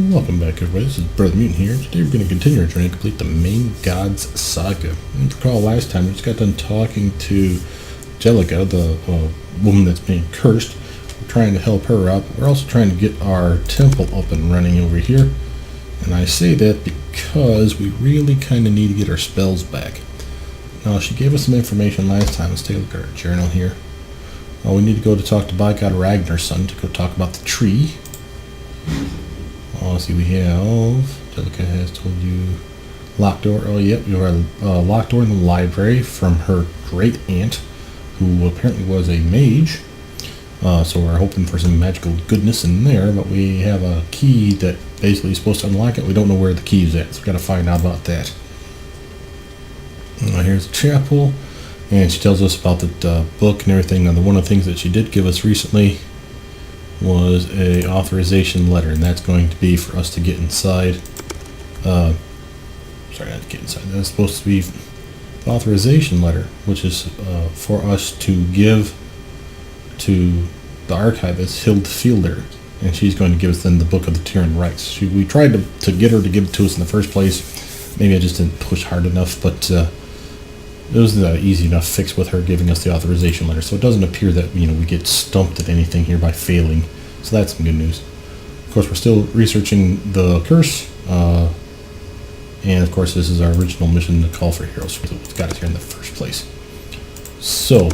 Welcome back, everybody. This is Brothermutant here. Today we're going to continue our journey to complete the Maimed Gods Saga. And recall last time we just got done talking to Jellica, the woman that's being cursed. We're trying to help her out. We're also trying to get our temple up and running over here. And I say that because we really kind of need to get our spells back. Now, she gave us some information last time. Let's take a look at our journal here. We need to go to talk to by God Ragnar's son to go talk about the tree. Let's see, we have, Jellica has told you, locked door. Oh, yep, you have a locked door in the library from her great aunt, who apparently was a mage. So we're hoping for some magical goodness in there, but we have a key that basically is supposed to unlock it. We don't know where the key is at, so we got to find out about that. Here's the chapel, and she tells us about the book and everything. Now, one of the things that she did give us recently was a authorization letter, and that's going to be for us to get inside. Sorry, not to get inside. That's supposed to be the authorization letter, which is for us to give to the archivist Hild Fielder, and she's going to give us then the Book of the Tyrant Rights. We tried to get her to give it to us in the first place. Maybe I just didn't push hard enough, but it was an easy enough fix with her giving us the authorization letter, so it doesn't appear that we get stumped at anything here by failing. So that's some good news. Of course, we're still researching the curse, and of course, this is our original mission to call for heroes. It's got us here in the first place. So,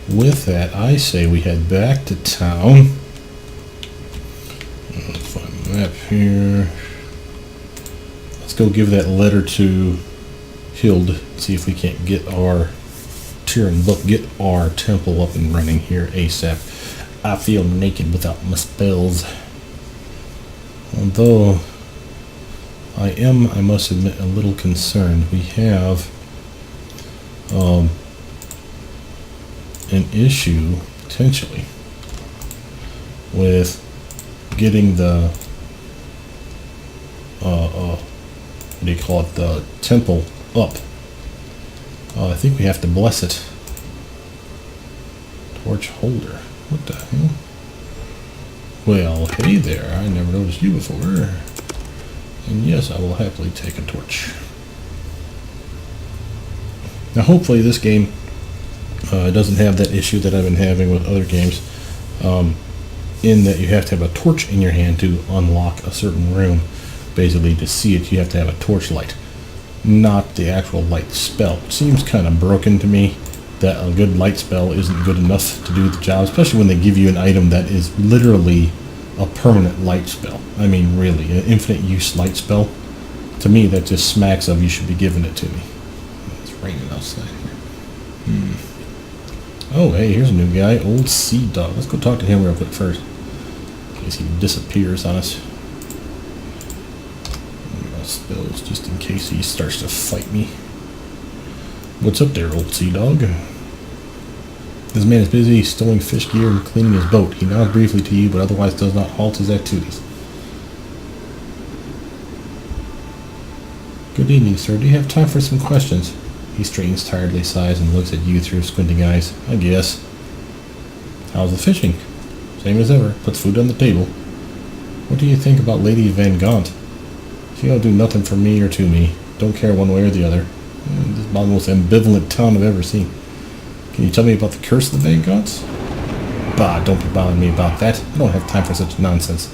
with that, I say we head back to town. Let's find the map here. Let's go give that letter to Hild, see if we can't get our Tyrann book, get our temple up and running here ASAP. I feel naked without my spells. Although I am, I must admit, a little concerned. We have an issue potentially with getting the what do you call it, the temple up. I think we have to bless it. Torch holder. What the hell? Well, hey there. I never noticed you before. And yes, I will happily take a torch. Now, hopefully this game doesn't have that issue that I've been having with other games, in that you have to have a torch in your hand to unlock a certain room. Basically, to see it, you have to have a torch light, not the actual light spell. It seems kind of broken to me that a good light spell isn't good enough to do the job, especially when they give you an item that is literally a permanent light spell. I mean, really, an infinite use light spell. To me, that just smacks of you should be giving it to me. It's raining outside here. Oh, hey, here's a new guy, Old Sea Dog. Let's go talk to him real quick first, in case he disappears on us. Spells just in case he starts to fight me. What's up there, Old Sea Dog? This man is busy stowing fish gear and cleaning his boat. He nods briefly to you, but otherwise does not halt his activities. Good evening, sir. Do you have time for some questions? He straightens tiredly, sighs, and looks at you through squinting eyes. I guess. How's the fishing? Same as ever. Puts food on the table. What do you think about Lady Van Gaunt? She don't do nothing for me or to me. Don't care one way or the other. This is about the most ambivalent town I've ever seen. Can you tell me about the curse of the Van Gaunts? Bah, don't be bothering me about that. I don't have time for such nonsense.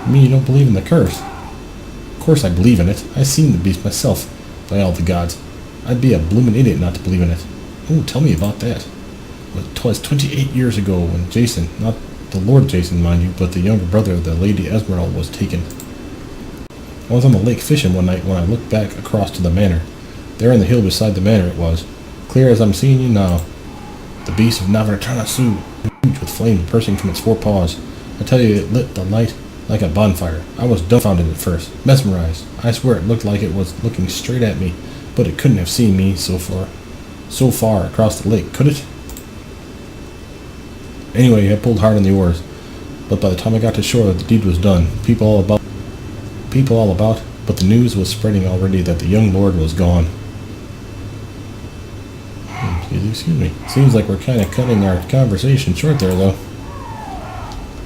You mean you don't believe in the curse? Of course I believe in it. I've seen the beast myself. By all the gods. I'd be a bloomin' idiot not to believe in it. Oh, tell me about that. Well, 'twas 28 years ago when Jason, not the Lord Jason, mind you, but the younger brother of the Lady Esmeralda was taken. I was on the lake fishing one night when I looked back across to the manor. There on the hill beside the manor it was, clear as I'm seeing you now. The beast of Navartanasu, huge with flame bursting from its four paws. I tell you, it lit the light like a bonfire. I was dumbfounded at first, mesmerized. I swear it looked like it was looking straight at me, but it couldn't have seen me so far across the lake, could it? Anyway, I pulled hard on the oars, but by the time I got to shore, the deed was done. People all about, but the news was spreading already that the young lord was gone. Excuse me. Seems like we're kind of cutting our conversation short there, though.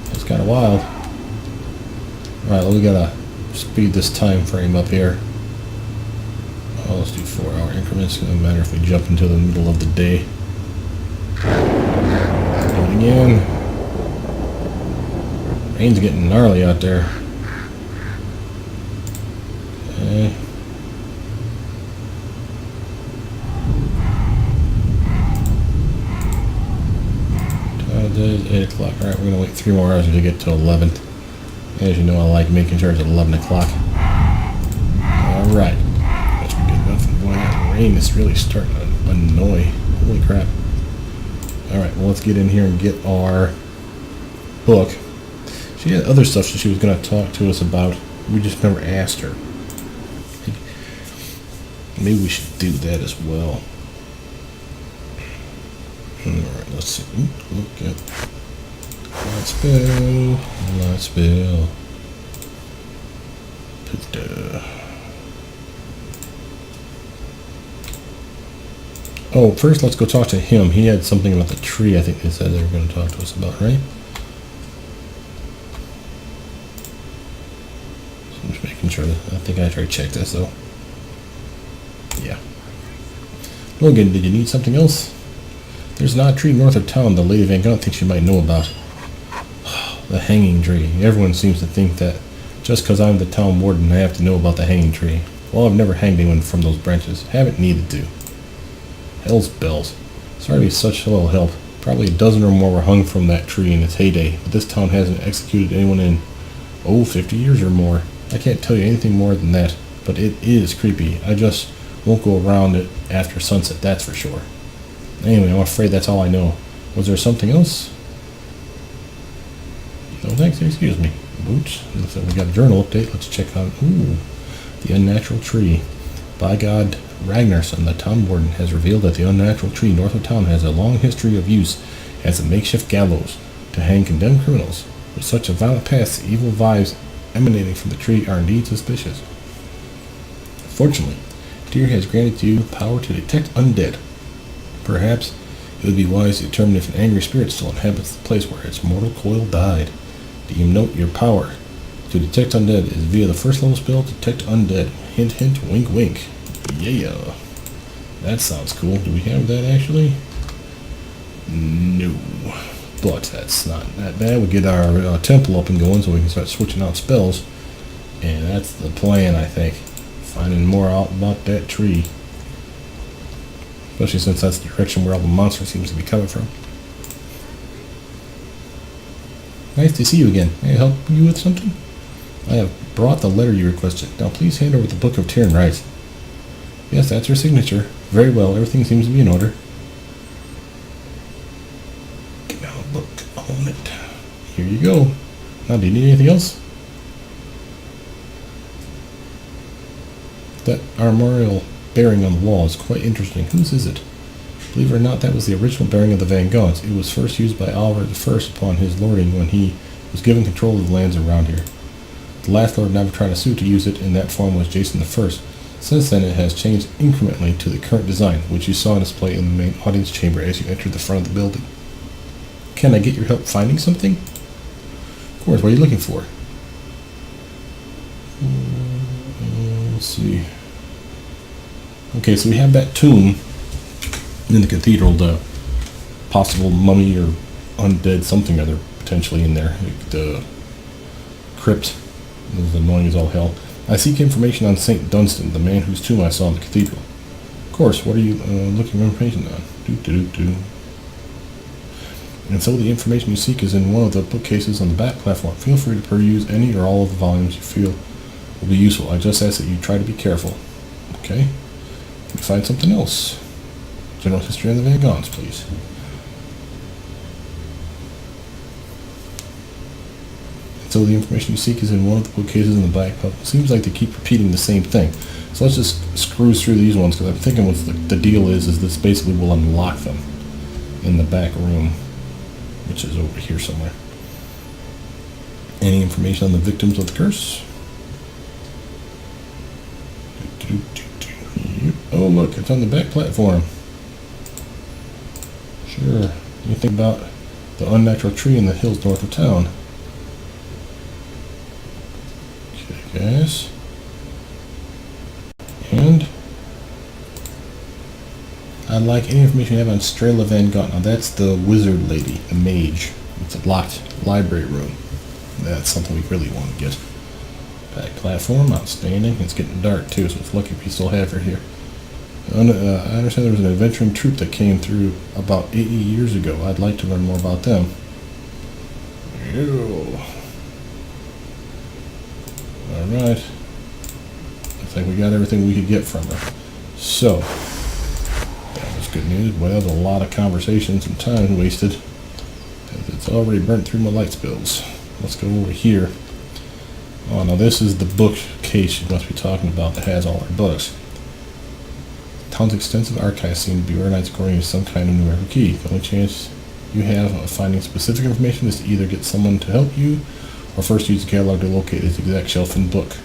That's kind of wild. Alright, well, we gotta speed this time frame up here. Oh, let's do 4-hour increments. It doesn't matter if we jump into the middle of the day. Do it again. Rain's getting gnarly out there. Okay. It is 8 o'clock. Alright, we're gonna wait 3 more hours until we get to 11. As you know, I like making sure it's at 11 o'clock. Alright. That's good enough. Boy, that rain is really starting to annoy. Holy crap. Alright, well, let's get in here and get our book. She had other stuff that she was going to talk to us about. We just never asked her. Maybe we should do that as well. Alright, let's see. Ooh, look at light spell. Light spell. Oh, first let's go talk to him. He had something about the tree I think they said they were going to talk to us about, right? So I'm just making sure that I think I already checked this though. Yeah. Logan, did you need something else? There's an odd tree north of town the Lady Van Gogh thinks you might know about. The hanging tree. Everyone seems to think that just because I'm the town warden I have to know about the hanging tree. Well, I've never hanged anyone from those branches. Haven't needed to. Hell's bells. Sorry to be such little help. Probably a dozen or more were hung from that tree in its heyday, but this town hasn't executed anyone in, 50 years or more. I can't tell you anything more than that, but it is creepy. I just won't go around it after sunset, that's for sure. Anyway, I'm afraid that's all I know. Was there something else? No thanks, excuse me. Boots. Looks like we got a journal update. Let's check out, the unnatural tree. By God, Ragnarsson, the town warden, has revealed that the unnatural tree north of town has a long history of use as a makeshift gallows to hang condemned criminals. With such a violent past, the evil vibes emanating from the tree are indeed suspicious. Fortunately, Tyr has granted you power to detect undead. Perhaps it would be wise to determine if an angry spirit still inhabits the place where its mortal coil died. Do you note your power to detect undead is via the first level spell, Detect Undead. Hint, hint, wink, wink. Yeah. That sounds cool. Do we have that actually? No. But that's not that bad. We get our temple up and going so we can start switching out spells. And that's the plan, I think. Finding more out about that tree. Especially since that's the direction where all the monster seems to be coming from. Nice to see you again. May I help you with something? I have brought the letter you requested. Now please hand over the Book of Tyr and Rights. Yes, that's your signature. Very well, everything seems to be in order. Get now a book on it. Here you go. Now, do you need anything else? That armorial bearing on the wall is quite interesting. Whose is it? Believe it or not, that was the original bearing of the Van Goghs. It was first used by Oliver I upon his lording when he was given control of the lands around here. The last lord never tried to sue to use it in that form was Jason I. Since then, it has changed incrementally to the current design, which you saw on display in the main audience chamber as you entered the front of the building. Can I get your help finding something? Of course, what are you looking for? Let's see. Okay, so we have that tomb in the cathedral, the possible mummy or undead something other potentially in there. The crypt is annoying as all hell. I seek information on St. Dunstan, the man whose tomb I saw in the cathedral. Of course, what are you looking for information on? And so the information you seek is in one of the bookcases on the back platform. Feel free to peruse any or all of the volumes you feel will be useful. I just ask that you try to be careful. Okay? Let me find something else. General history of the Van Goghs, please. So the information you seek is in one of the bookcases in the back. It seems like they keep repeating the same thing. So let's just screw through these ones, because I'm thinking what the deal is this basically will unlock them in the back room, which is over here somewhere. Any information on the victims of the curse? Oh look, it's on the back platform. Sure. Anything about the unnatural tree in the hills north of town? Yes. And I'd like any information you have on Strela Van Gogh. Now that's the wizard lady, the mage. It's a locked library room. That's something we really want to get. Back platform, outstanding. It's getting dark too, so it's lucky we still have her here. I understand there was an adventuring troupe that came through about 80 years ago. I'd like to learn more about them. Ew. Alright. Looks like we got everything we could get from her. So, that was good news. Well, that was a lot of conversations and time wasted. It's already burnt through my light spills. Let's go over here. Oh, now this is the bookcase you must be talking about that has all our books. The town's extensive archives seem to be organized according to some kind of numerical key. The only chance you have of finding specific information is to either get someone to help you, or first use the catalog to locate its exact shelf and book.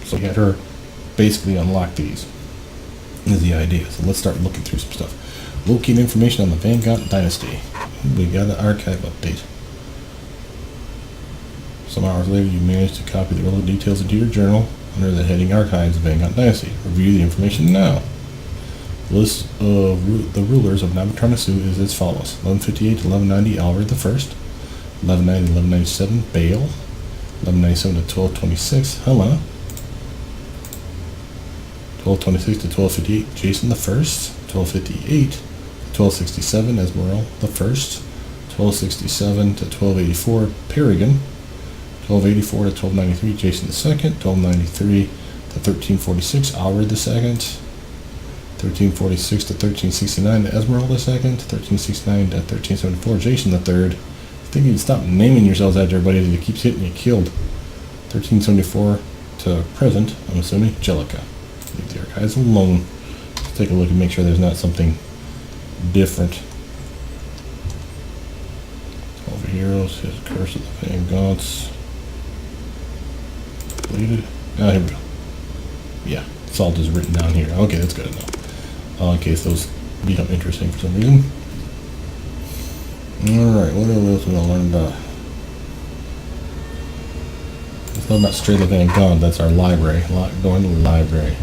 So you had her basically unlock these, is the idea. So let's start looking through some stuff. Locate information on the Van Gogh dynasty. We got an archive update. Some hours later, you managed to copy the relevant details into your journal under the heading Archives of Van Gogh Dynasty. Review the information now. The list of the rulers of Neverwinter Nights is as follows. 1158 to 1190, Alfred the First. 1190 to 1197, Bale. 1197 to 1226, Helena. 1226 to 1258, Jason the First. 1258 to 1267, Esmeralda the First. 1267 to 1284, Peregrine. 1284 to 1293, Jason II. 1293 to 1346, Alfred II. 1346 to 1369, Esmeralda II. 1369 to 1374, Jason III. I think you'd stop naming yourselves after everybody as it keeps hitting you killed. 1374 to present, I'm assuming, Jellica. Leave the archives alone. Let's take a look and make sure there's not something different. 12 heroes, his curse of the Van Goths. Completed. Ah, here we go. Yeah, salt is written down here. Okay, that's good enough. In case those become interesting for some reason. Alright, what else we gonna learn about? Let's learn about Strela Van Gogh. That's our library. Going to the library.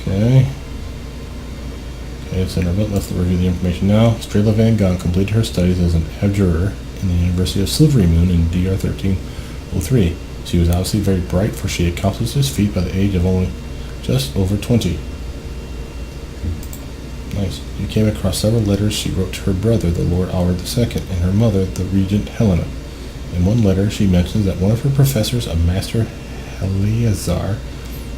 Okay. Okay, it's in our bit. Let's review the information now. Strela Van Gogh completed her studies as an abjurer in the University of Silvery Moon in DR 1303. She was obviously very bright, for she had accomplished this feat by the age of only just over 20. Nice. You came across several letters she wrote to her brother, the Lord Alfred II, and her mother, the Regent Helena. In one letter, she mentions that one of her professors, a Master Eleazar,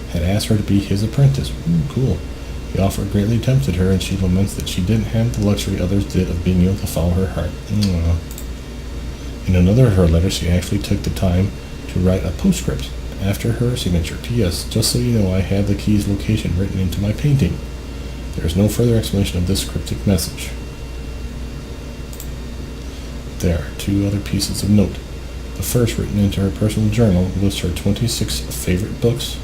had asked her to be his apprentice. Ooh, cool. The offer greatly tempted her, and she laments that she didn't have the luxury others did of being able to follow her heart. In another of her letters, she actually took the time to write a postscript after her signature. P.S. Just so you know, I have the key's location written into my painting. There is no further explanation of this cryptic message. There are two other pieces of note. The first, written into her personal journal, lists her 26 favorite books.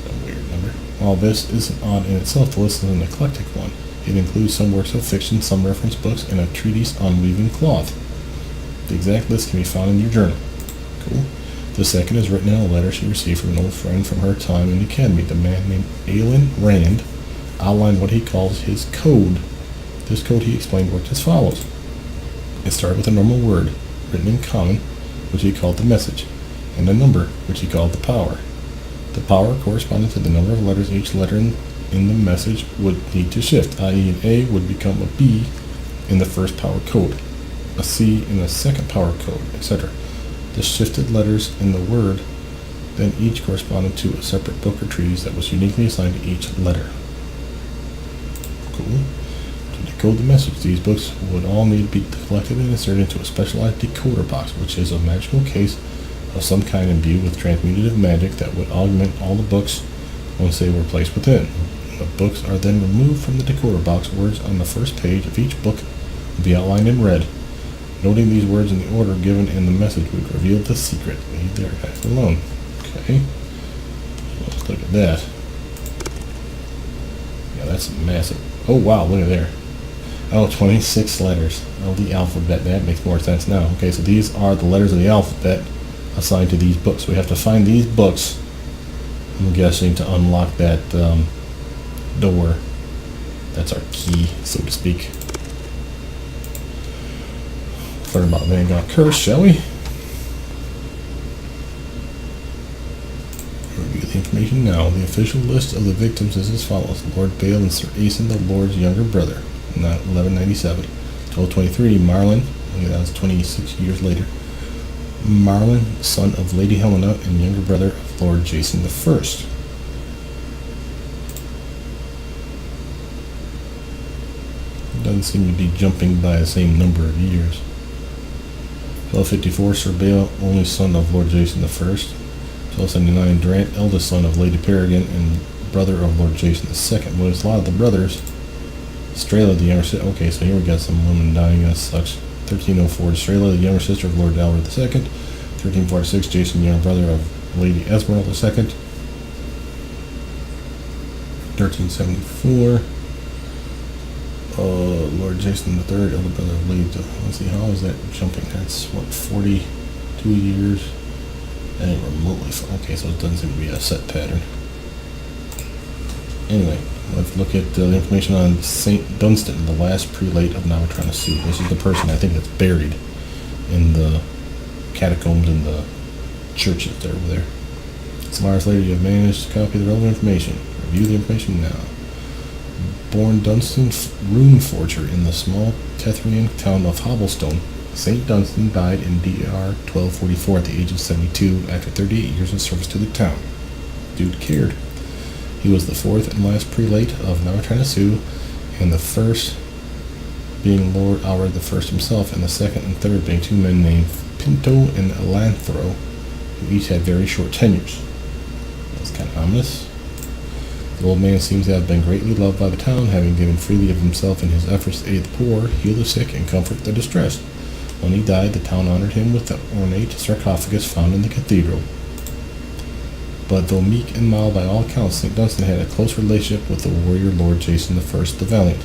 That's a weird number. While this isn't odd in itself, the list is an eclectic one. It includes some works of fiction, some reference books, and a treatise on weaving cloth. The exact list can be found in your journal. Cool. The second is written in a letter she received from an old friend from her time in the academy. The man named Alan Rand outlined what he calls his code. This code, he explained, worked as follows. It started with a normal word, written in common, which he called the message, and a number, which he called the power. The power corresponded to the number of letters each letter in the message would need to shift, i.e. an A would become a B in the first power code, a C in the second power code, etc. The shifted letters in the word then each corresponded to a separate book or treatise that was uniquely assigned to each letter. Cool. To decode the message, these books would all need to be collected and inserted into a specialized decoder box, which is a magical case of some kind imbued with transmutative magic that would augment all the books once they were placed within. The books are then removed from the decoder box. Words on the first page of each book will be outlined in red. Noting these words in the order given in the message would reveal the secret. Leave the archive alone. Okay. So let's look at that. Yeah, that's massive. Oh, wow, look at there. Oh, 26 letters of the alphabet. That makes more sense now. Okay, so these are the letters of the alphabet. assigned to these books. We have to find these books, I'm guessing, to unlock that door. That's our key, so to speak. Let's learn about Vanguard Curse, shall we? Review the information now. The official list of the victims is as follows. Lord Bale and Sir Aeson, the Lord's younger brother, 1197. 1223, Marlin, that was 26 years later. Marlin, son of Lady Helena and younger brother of Lord Jason I. Doesn't seem to be jumping by the same number of years. 1254, Sir Bale, only son of Lord Jason I. 1279, Durant, eldest son of Lady Peregrine and brother of Lord Jason II. Well, there's a lot of the brothers. Strela, the younger sister. Okay, so here we got some women dying. That sucks. 1304, Strela, the younger sister of Lord Alfred II. 1346, Jason, younger brother of Lady Esmeralda II. 1374, Lord Jason III, elder brother of Lady. Let's see, how is that jumping? That's what, 42 years? That ain't remotely. Okay, so it doesn't seem to be a set pattern. Anyway, let's look at the information on St. Dunstan, the last prelate of Neverwinter. This is the person I think that's buried in the catacombs in the churches that are over there. Some hours later, you have managed to copy the relevant information. Review the information now. Born Dunstan, rune forger in the small Tetherian town of Hobblestone, St. Dunstan died in DR 1244 at the age of 72 after 38 years of service to the town. Dude cared. He was the fourth and last prelate of Neverwinter, and the first being Lord Alfred I himself, and the second and third being two men named Pinto and Elanthro, who each had very short tenures. That's kind of ominous. The old man seems to have been greatly loved by the town, having given freely of himself in his efforts to aid the poor, heal the sick, and comfort the distressed. When he died, the town honored him with the ornate sarcophagus found in the cathedral. But though meek and mild by all accounts, St. Dunstan had a close relationship with the warrior Lord Jason I the Valiant,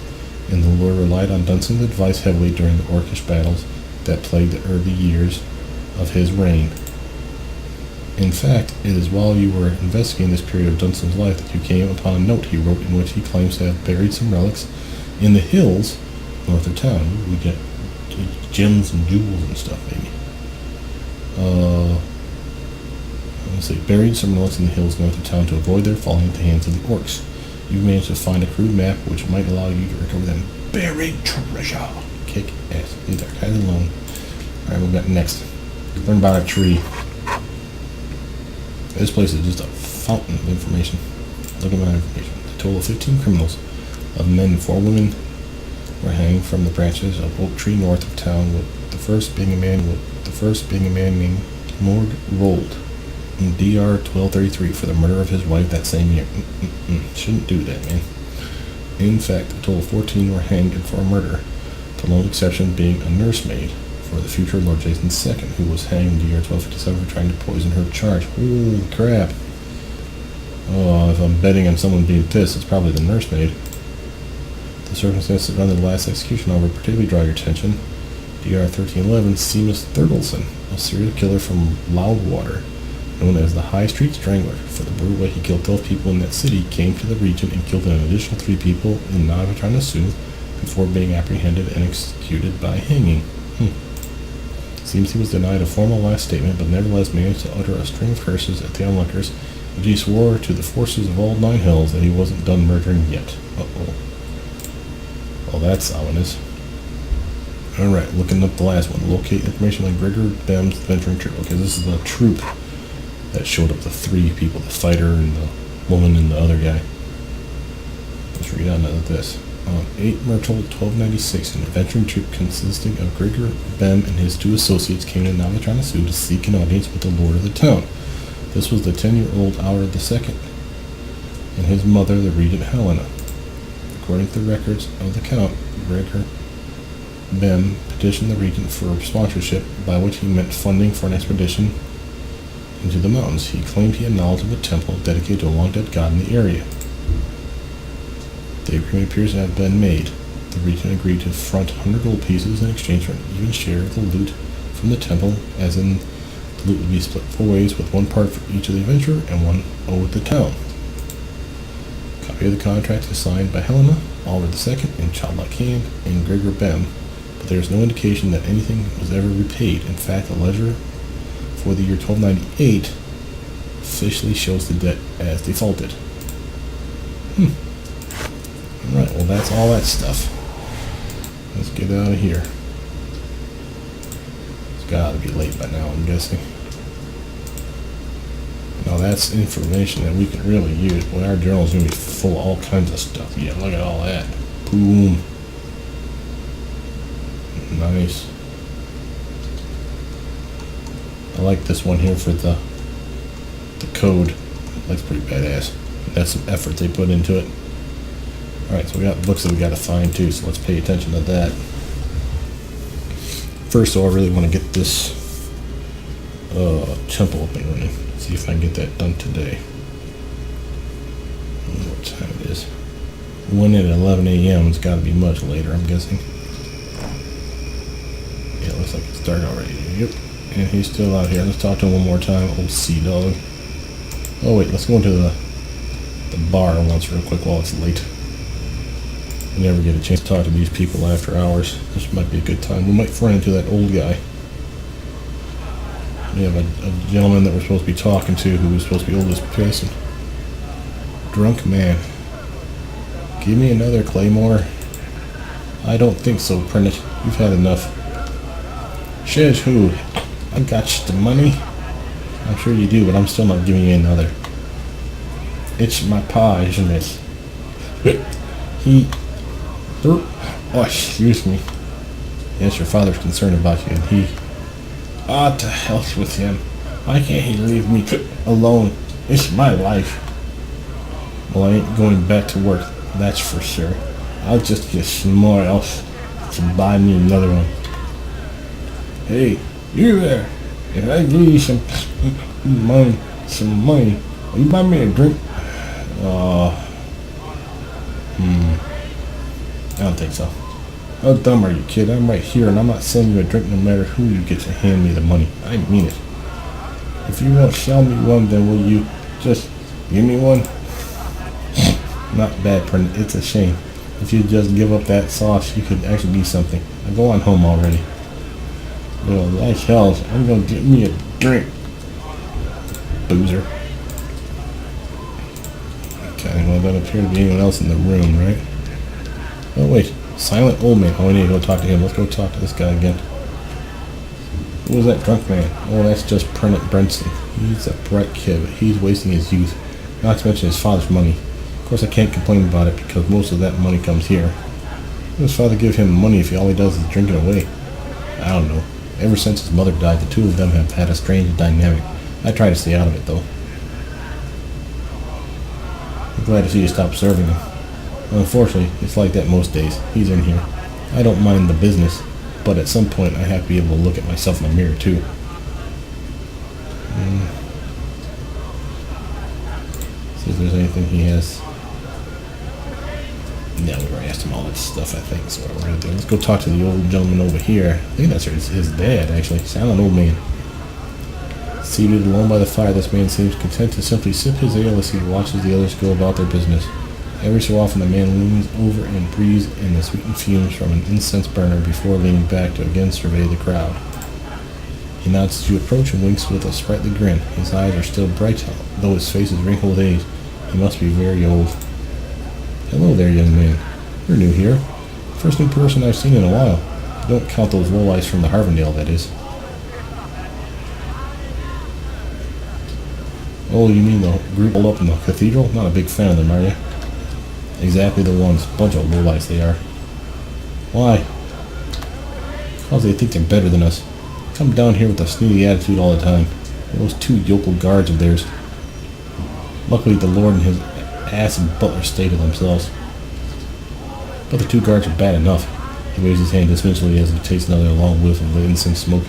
and the Lord relied on Dunstan's advice heavily during the orcish battles that plagued the early years of his reign. In fact, it is while you were investigating this period of Dunstan's life that you came upon a note he wrote in which he claims to have buried some relics in the hills north of town. We get gems and jewels and stuff, maybe. Let's see, buried some relics in the hills north of town to avoid their falling into the hands of the orcs. You've managed to find a crude map which might allow you to recover them buried treasure. Kick ass. Leave that guy alone. Alright, what we got next? Learn about a tree. This place is just a fountain of information. Look at my information. A total of 15 criminals, of men and 4 women, were hanged from the branches of oak tree north of town, with the first being a man named Morg Rold in DR 1233 for the murder of his wife that same year. Shouldn't do that, man. In fact, a total of 14 were hanged for a murder, the lone exception being a nursemaid for the future Lord Jason II, who was hanged in the year 1257 for trying to poison her charge. Holy crap. Oh, if I'm betting on someone being pissed, it's probably the nursemaid. The circumstances surrounding the last execution, however, particularly draw your attention. DR 1311, Seamus Thurgleson, a serial killer from Loudwater, known as the High Street Strangler, for the brutal way he killed 12 people in that city, came to the region and killed an additional 3 people in Neverwinter before being apprehended and executed by hanging. Seems he was denied a formal last statement, but nevertheless managed to utter a string of curses at the onlookers, which he swore to the forces of all 9 hells that he wasn't done murdering yet. Uh-oh. Well, that's ominous. Alright, looking up the last one. Locate information on Gregor Bem's Venturing Troop. Okay, this is the troop that showed up, the 3 people, the fighter and the woman and the other guy. Let's read on to this. On 8 Myrtle 1296, an adventuring troop consisting of Gregor Bem and his 2 associates came to Neverwinter to seek an audience with the lord of the town. This was the 10-year-old Alfred II and his mother, the regent Helena. According to the records of the count, Gregor Bem petitioned the regent for sponsorship, by which he meant funding for an expedition into the mountains. He claimed he had knowledge of a temple dedicated to a long-dead god in the area. The agreement appears to have been made. The regent agreed to front 100 gold pieces in exchange for an even share of the loot from the temple, as in The loot will be split 4 ways, with 1 part for each of the adventurer and 1 owed the town. Copy of the contract is signed by Helena, Oliver II, in childlike hand, and Gregor Bem, but there is no indication that anything was ever repaid. In fact, the ledger for the year 1298 officially shows the debt as defaulted. Alright, well that's all that stuff. Let's get out of here. It's gotta be late by now, I'm guessing. Now that's information that we can really use. Boy, our journal's gonna be full of all kinds of stuff. Yeah, look at all that. Boom. Nice. I like this one here for the code. That's pretty badass. That's some effort they put into it. Alright, so we got books that we gotta find too, so let's pay attention to that. First though, I really want to get this temple up and running. See if I can get that done today. I don't know what time it is. 1 at 11 a.m. It's gotta be much later, I'm guessing. Yeah, it looks like it's dark already. Yep. And he's still out here. Let's talk to him one more time, old sea dog. Oh wait, let's go into the bar once real quick while it's late. We never get a chance to talk to these people after hours. This might be a good time. We might run into that old guy. We have a gentleman that we're supposed to be talking to who was supposed to be old as piss. And drunk man. Give me another claymore. I don't think so, Prentice. You've had enough. Says who? I got you the money. I'm sure you do, but I'm still not giving you another. It's my pa, isn't it? Oh, excuse me. Yes, your father's concerned about you, and he... Ah, to hell with him. Why can't he leave me alone? It's my life. Well, I ain't going back to work, that's for sure. I'll just get somewhere else to buy me another one. Hey, you there. If I give you some money, will you buy me a drink? I don't think so. How dumb are you, kid? I'm right here, and I'm not sending you a drink no matter who you get to hand me the money. I mean it. If you won't sell me one, then will you just give me one? Not bad, Print. It's a shame. If you just give up that sauce, you could actually be something. Now go on home already. Well, like hell, I'm gonna get me a drink. Boozer. Okay, well, doesn't appear to be anyone else in the room, right? Oh, wait. Silent old man. Oh, I need to go talk to him. Let's go talk to this guy again. Who was that drunk man? Oh, that's just Prentice Brenson. He's a bright kid, but he's wasting his youth. Not to mention his father's money. Of course, I can't complain about it because most of that money comes here. Why does his father give him money if all he does is drink it away? I don't know. Ever since his mother died, the two of them have had a strange dynamic. I try to stay out of it, though. I'm glad to see you stop serving him. Unfortunately, it's like that most days. He's in here. I don't mind the business, but at some point I have to be able to look at myself in the mirror, too. See if there's anything he has. Yeah, we already asked him all that stuff, I think, so we're gonna do. Let's go talk to the old gentleman over here. I think that's his dad, actually. Silent old man. Seated alone by the fire, this man seems content to simply sip his ale as he watches the others go about their business. Every so often the man leans over and breathes in the sweetened fumes from an incense burner before leaning back to again survey the crowd. He nods as you approach and winks with a sprightly grin. His eyes are still bright, though his face is wrinkled with age. He must be very old. Hello there, young man. You're new here. First new person I've seen in a while. Don't count those lowlifes from the Harvendale, that is. Oh, you mean the group all up in the cathedral? Not a big fan of them, are you? Exactly the ones. Bunch of lowlifes they are. Why? Because they think they're better than us. Come down here with a snooty attitude all the time. Those two yokel guards of theirs. Luckily the Lord and his ass and butler stay to themselves. But the two guards are bad enough. He waves his hand dismissively as he takes another long whiff of the incense smoke.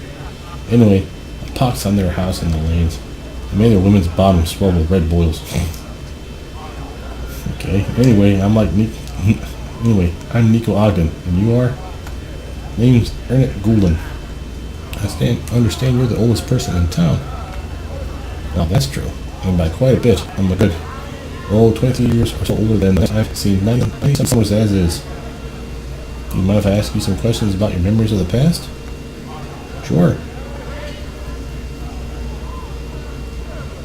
Anyway, a pox on their house and the lanes. And may their women's bottoms swell with red boils. Okay, anyway, I'm Nico Ogden, and you are? Name's Ernest Goulden. understand you're the oldest person in town. Well, that's true. And by quite a bit. I'm a good 20 years or so older than I've seen 90 summers as is. Do you mind if I ask you some questions about your memories of the past? Sure.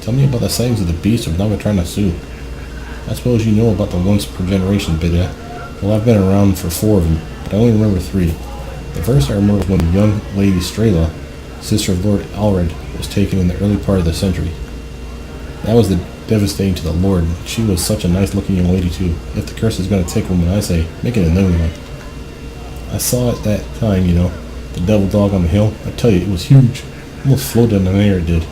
Tell me about the sightings of the beast of Navitrana. I suppose you know about the once per generation bit, yeah? Well, I've been around for 4 of them, but I only remember 3. The first I remember was when the young lady Strela, sister of Lord Alred, was taken in the early part of the century. That was devastating to the Lord. She was such a nice-looking young lady, too. If the curse is going to take a woman, I say, make it a known one. I saw it that time, the devil dog on the hill. I tell you, it was huge. Almost floated in the air, it did.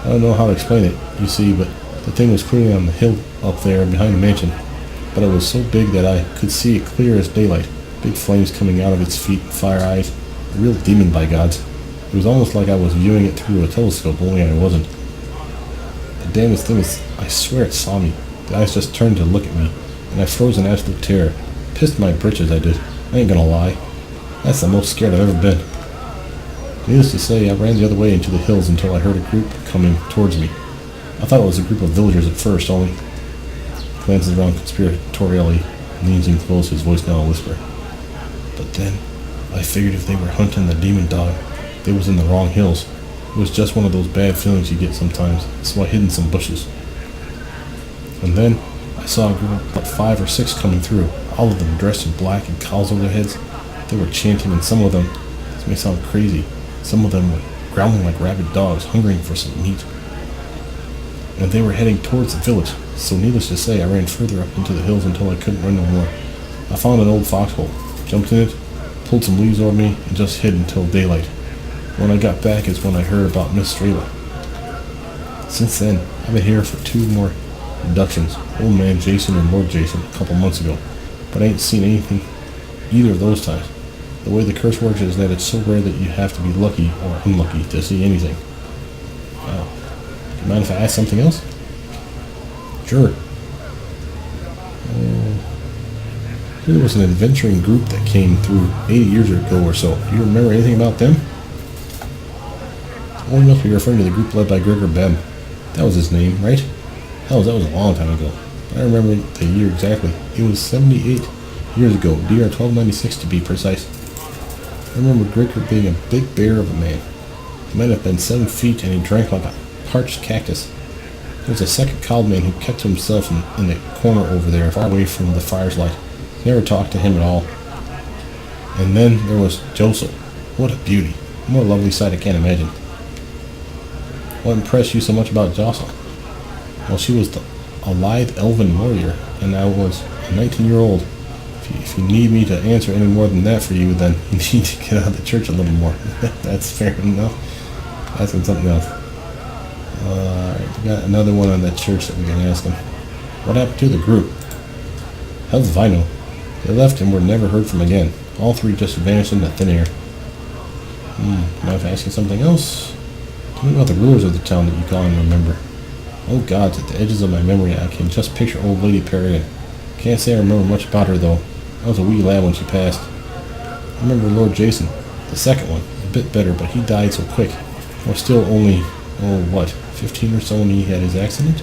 I don't know how to explain it, you see, but the thing was clearly on the hill up there behind the mansion. But it was so big that I could see it clear as daylight. Big flames coming out of its feet, fire eyes. A real demon, by gods. It was almost like I was viewing it through a telescope, only I wasn't. The damnedest thing is, I swear it saw me. The eyes just turned to look at me, and I froze in absolute terror. Pissed my britches, I did. I ain't gonna lie. That's the most scared I've ever been. Needless to say, I ran the other way into the hills until I heard a group coming towards me. I thought it was a group of villagers at first, only. Glances around conspiratorially, leans in close, his voice now a whisper. But then, I figured if they were hunting the demon dog, they was in the wrong hills. It was just one of those bad feelings you get sometimes, so I hid in some bushes. And then, I saw a group of about 5 or 6 coming through, all of them dressed in black and cowls over their heads. They were chanting, and some of them, this may sound crazy, some of them were growling like rabid dogs, hungering for some meat. And they were heading towards the village, so needless to say, I ran further up into the hills until I couldn't run no more. I found an old foxhole, jumped in it, pulled some leaves over me, and just hid until daylight. When I got back is when I heard about Miss Strela. Since then, I've been here for 2 more abductions, Old Man Jason and Lord Jason, a couple months ago, but I ain't seen anything either of those times. The way the curse works is that it's so rare that you have to be lucky or unlucky to see anything. Wow. Do you mind if I ask something else? Sure. There was an adventuring group that came through 80 years ago or so. Do you remember anything about them? Oh, you must be referring to the group led by Gregor Bem. That was his name, right? Hell, that was a long time ago. I remember the year exactly. It was 78 years ago, DR 1296 to be precise. I remember Gregor being a big bear of a man. He might have been 7 feet and he drank like a parched cactus. There was a second cowled man who kept to himself in the corner over there, far away from the fire's light. Never talked to him at all. And then there was Josel. What a beauty. A more lovely sight I can't imagine. What impressed you so much about Josel? Well, she was a lithe elven warrior, and I was a 19-year-old. If you need me to answer any more than that for you, then you need to get out of the church a little more. That's fair enough. Asking something else. We got another one on that church that we can ask him. What happened to the group? Hell if I know. They left and were never heard from again. All 3 just vanished into thin air. Mind if I ask you something else? Tell me about the rulers of the town that you call and remember. Oh gods, at the edges of my memory I can just picture old Lady Peregrine. Can't say I remember much about her though. I was a wee lad when she passed. I remember Lord Jason, the second one, a bit better, but he died so quick. I was still only, 15 or so when he had his accident?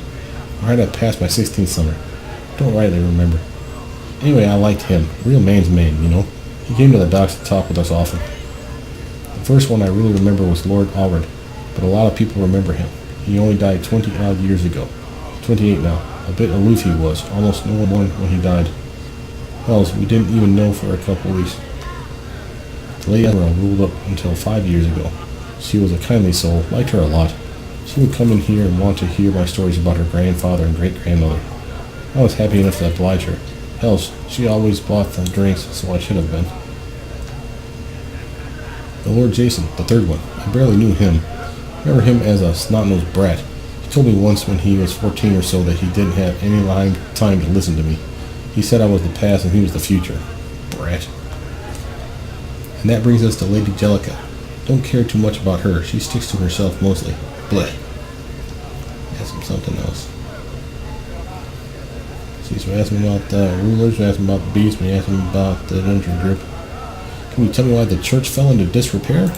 Or had I passed my 16th summer? Don't rightly remember. Anyway, I liked him. Real man's man, He came to the docks to talk with us often. The first one I really remember was Lord Alred, but a lot of people remember him. He only died 20-odd years ago. 28 now. A bit aloof he was. Almost no one when he died. Hells, we didn't even know for a couple weeks. The Lady Admiral ruled up until 5 years ago. She was a kindly soul. Liked her a lot. She would come in here and want to hear my stories about her grandfather and great-grandmother. I was happy enough to oblige her. Hell, she always bought the drinks, so I should have been. The Lord Jason, the third one. I barely knew him. I remember him as a snot-nosed brat. He told me once when he was 14 or so that he didn't have any time to listen to me. He said I was the past and he was the future. Brat. And that brings us to Lady Jellica. Don't care too much about her. She sticks to herself mostly. Bleh. Ask him something else. See, so we asked him about the rulers, we asked him about the beast, we asked him about the adventure group. Can you tell me why the church fell into disrepair?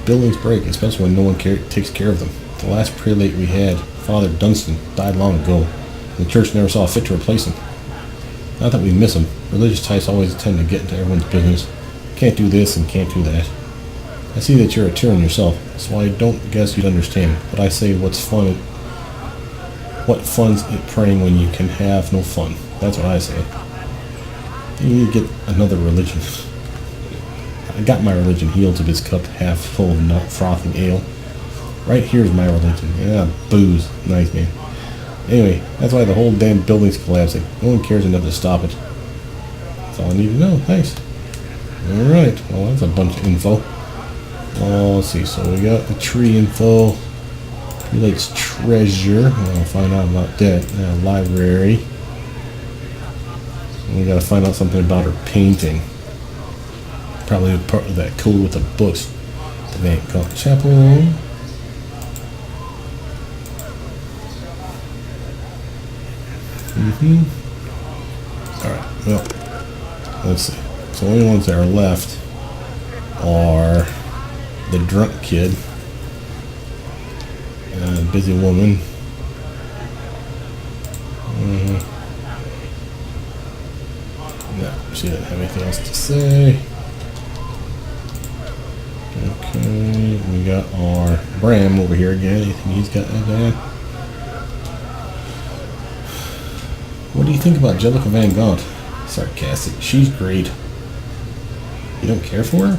buildings break, especially when no one takes care of them. The last prelate we had, Father Dunstan, died long ago, and the church never saw fit to replace him. Not that we miss him. Religious types always tend to get into everyone's business. Can't do this and can't do that. I see that you're a tyrant yourself, so I don't guess you'd understand. But I say what fun's it praying when you can have no fun? That's what I say. You need to get another religion. I got my religion healed to this cup half full of frothing ale. Right here's my religion. Yeah, booze. Nice, man. Anyway, that's why the whole damn building's collapsing. No one cares enough to stop it. That's all I need to know. Thanks. Alright, well that's a bunch of info. Let's see, so we got the tree info. Prelate's treasure. I'll find out about that. Library. And we gotta find out something about her painting. Probably part of that code with the books. The Van Gogh Chapel. Alright, well, let's see. So the only ones that are left are the drunk kid, busy woman, no, she didn't have anything else to say. Okay, we got our Bram over here again. Anything he's got to add? What do you think about Jellica Van Gogh? Sarcastic. She's great. You don't care for her?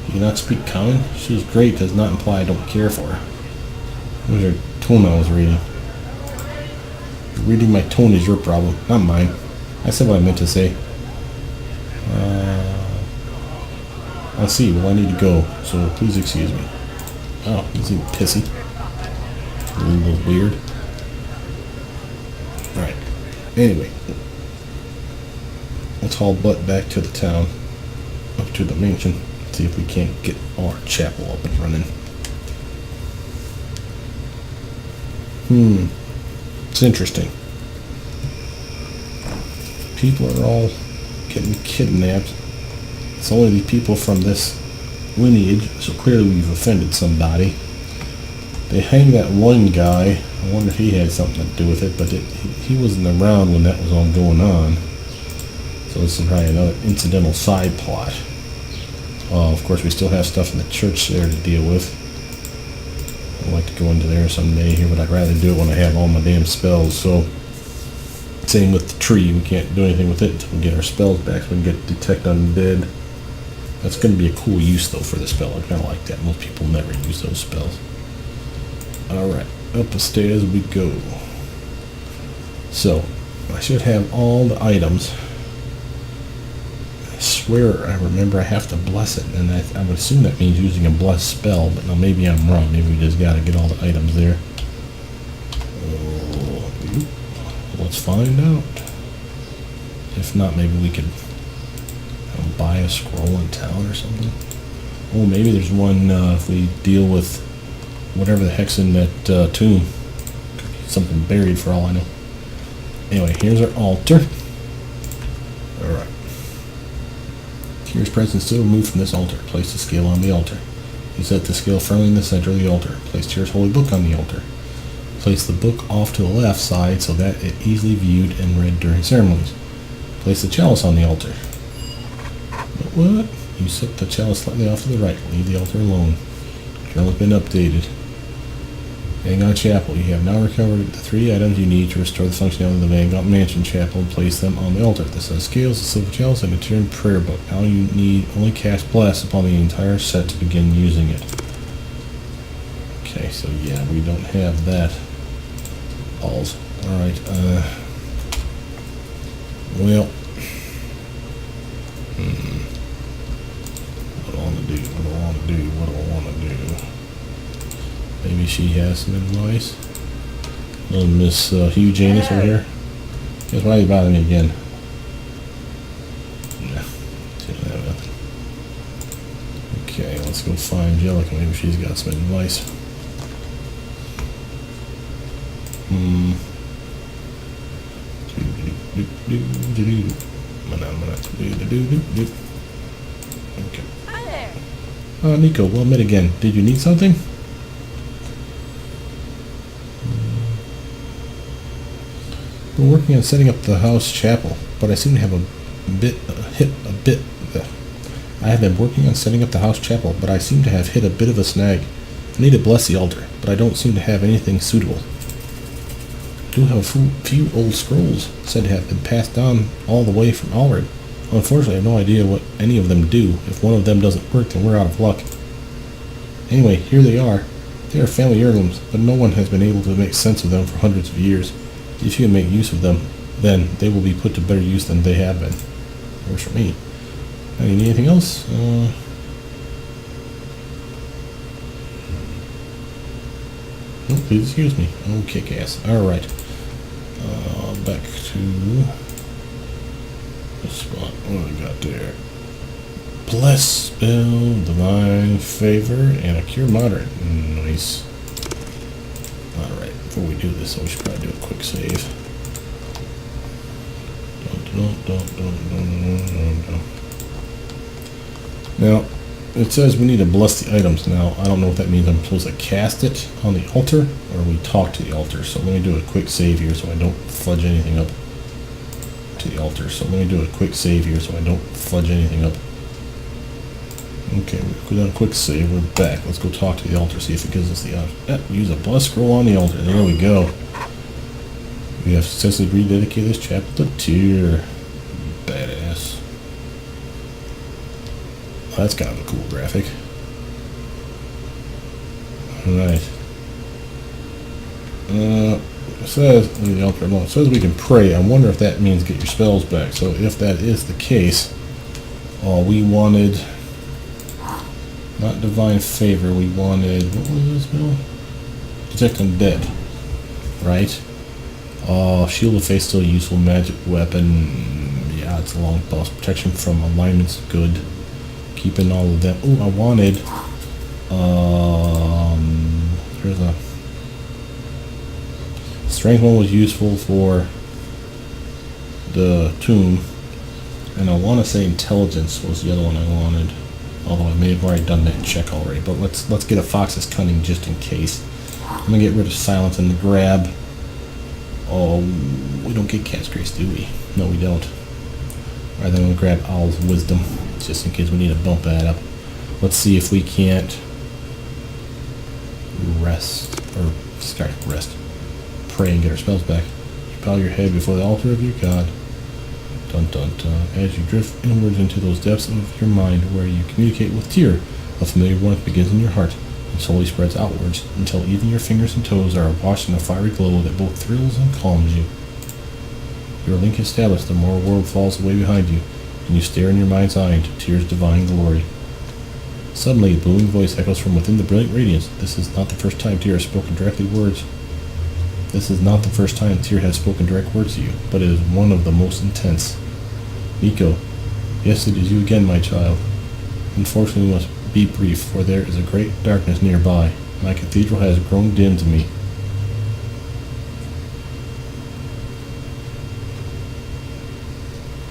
You do not speak common? She's great does not imply I don't care for her. What was her tone I was reading? Reading my tone is your problem, not mine. I said what I meant to say. I'll see. Well, I need to go, so please excuse me. Oh, you seem pissy. A little weird. Alright. Anyway. Let's haul butt back to the town. Up to the mansion. See if we can't get our chapel up and running. It's interesting. People are all getting kidnapped. It's only the people from this lineage, so clearly we've offended somebody. They hanged that one guy. I wonder if he had something to do with it, but he wasn't around when that was all going on. So this is probably another incidental side plot. Of course, we still have stuff in the church there to deal with. I'd like to go into there someday here, but I'd rather do it when I have all my damn spells. So, same with the tree. We can't do anything with it until we get our spells back, so we can get Detect Undead. That's going to be a cool use, though, for the spell. I kind of like that. Most people never use those spells. Alright, up the stairs we go. So, I should have all the items. I swear I remember I have to bless it, and I would assume that means using a bless spell, but now maybe I'm wrong. Maybe we just gotta get all the items there. Let's find out. If not, maybe we could buy a scroll in town or something. Oh, maybe there's one if we deal with whatever the heck's in that tomb. Something buried for all I know. Anyway, here's our altar. Alright. Tyr's presence still removed from this altar. Place the scale on the altar. You set the scale firmly in the center of the altar. Place Tyr's holy book on the altar. Place the book off to the left side so that it easily viewed and read during ceremonies. Place the chalice on the altar. But what? You set the chalice slightly off to the right. Leave the altar alone. Journal has been updated. Van Gogh Chapel. You have now recovered the 3 items you need to restore the functionality of the Van Gogh Mansion Chapel and place them on the altar. The set of scales, the silver chalice, and a Tyrian prayer book. Now you need only cast bless upon the entire set to begin using it. Okay, so yeah, we don't have that. Balls. Alright, well. What do I want to do? What do I want to do? What do I want to do? Maybe she has some advice. Little Miss Hugh Janus over here. Guess why are you bothering me again? Nah, she don't have nothing. Okay, let's go find Jellica. Maybe she's got some advice. Okay. Hi there. Nico, we'll meet again. Did you need something? We're working on setting up the house chapel, but I seem to have I have been working on setting up the house chapel, but I seem to have hit a bit of a snag. I need to bless the altar, but I don't seem to have anything suitable. I do have a few old scrolls said to have been passed down all the way from Alred. Unfortunately, I have no idea what any of them do. If one of them doesn't work, then we're out of luck. Anyway, here they are. They are family heirlooms, but no one has been able to make sense of them for hundreds of years. If you can make use of them, then they will be put to better use than they have been. Works for me. Now, you need anything else? Oh, please excuse me. Oh, kick ass. Alright. Back to the spot. What do we got there? Bless spell, divine favor, and a cure moderate. Nice. Alright, before we do this, we should probably do a quick save. Now, it says we need to bless the items. Now, I don't know what that means. I'm supposed to cast it on the altar, or we talk to the altar. So let me do a quick save here so I don't fudge anything up to the altar. So let me do a quick save here so I don't fudge anything up. Okay, we've done a quick save. We're back. Let's go talk to the altar, see if it gives us the option. Use a bless scroll on the altar. There we go. We have successfully rededicated this chapel to Tyr. Badass. Oh, that's kind of a cool graphic. Alright. It says, leave the altar alone. It says we can pray. I wonder if that means get your spells back. So if that is the case, we wanted... Not divine favor, we wanted, what was this spell? Protect undead, right? Shield of Faith, still a useful magic weapon. Yeah, it's a long boss. Protection from alignment's good. Keeping all of them. Oh, I wanted, here's a, strength one was useful for the tomb, and I want to say intelligence was the other one I wanted. Although I may have already done that check already, but let's get a Fox's Cunning just in case. I'm gonna get rid of Silence and grab. Oh, we don't get Cat's Grace, do we? No, we don't. Alright, then we'll grab Owl's Wisdom, just in case we need to bump that up. Let's see if we can't rest. Pray and get our spells back. You bow your head before the altar of your god. Dun dun dun. As you drift inwards into those depths of your mind where you communicate with Tyr, a familiar warmth begins in your heart and slowly spreads outwards until even your fingers and toes are washed in a fiery glow that both thrills and calms you. Your link established, the moral world falls away behind you, and you stare in your mind's eye into Tyr's divine glory. Suddenly, a booming voice echoes from within the brilliant radiance. This is not the first time Tyr has spoken direct words to you, but it is one of the most intense. Nico, yes, it is you again, my child. Unfortunately, we must be brief, for there is a great darkness nearby. My cathedral has grown dim to me.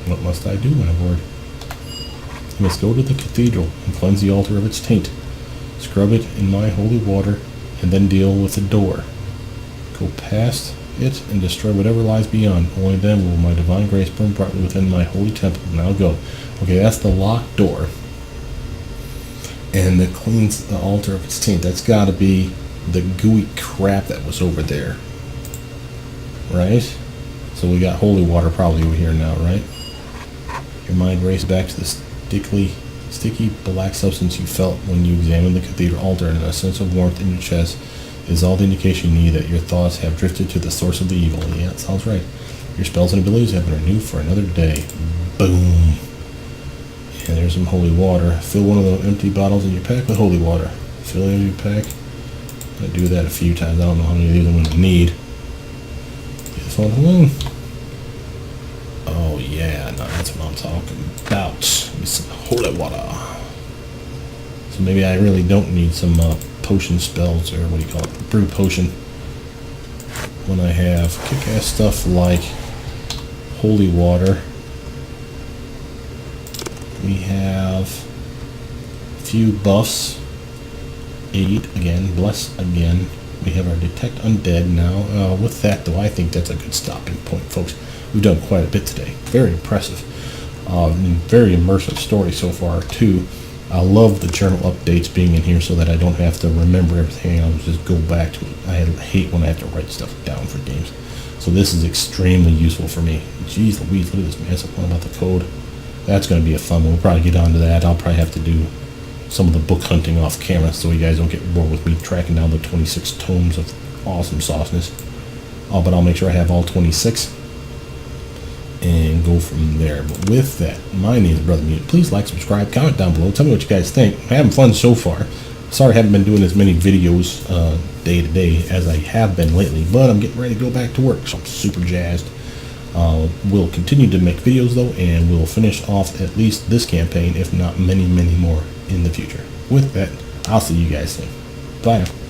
What must I do, my lord? You must go to the cathedral and cleanse the altar of its taint. Scrub it in my holy water, and then deal with the door. Go past it and destroy whatever lies beyond. Only then will my divine grace burn brightly within my holy temple. Now go. Okay, that's the locked door. And it cleans the altar of its taint. That's got to be the gooey crap that was over there. Right? So we got holy water probably over here now, right? Your mind races back to the sticky black substance you felt when you examined the cathedral altar, and a sense of warmth in your chest is all the indication you need that your thoughts have drifted to the source of the evil. Yeah, that sounds right. Your spells and abilities have been renewed for another day. Boom. And there's some holy water. Fill one of the empty bottles in your pack with holy water. Fill it in your pack. I'm going to do that a few times. I don't know how many of these I'm going to need. Get this one alone. Oh yeah, no, that's what I'm talking about. Give me some holy water. So maybe I really don't need some potion spells, or what do you call it, brew potion, when I have kick-ass stuff like holy water. We have few buffs. Aid again, bless again. We have our detect undead now. With that though, I think that's a good stopping point, folks. We've done quite a bit today. Very impressive. Very immersive story so far too. I love the journal updates being in here so that I don't have to remember everything. I'll just go back to it. I hate when I have to write stuff down for games. So this is extremely useful for me. Jeez Louise, look at this massive one about the code. That's going to be a fun one. We'll probably get onto that. I'll probably have to do some of the book hunting off camera so you guys don't get bored with me tracking down the 26 tomes of awesome sauceness. But I'll make sure I have all 26 and go from there. But with that, my name is Brothermutant. Please like, subscribe, comment down below. Tell me what you guys think. I'm having fun so far. Sorry I haven't been doing as many videos day to day as I have been lately, but I'm getting ready to go back to work, so I'm super jazzed. We'll continue to make videos though, and we'll finish off at least this campaign, if not many, many more in the future. With that, I'll see you guys soon. Bye now.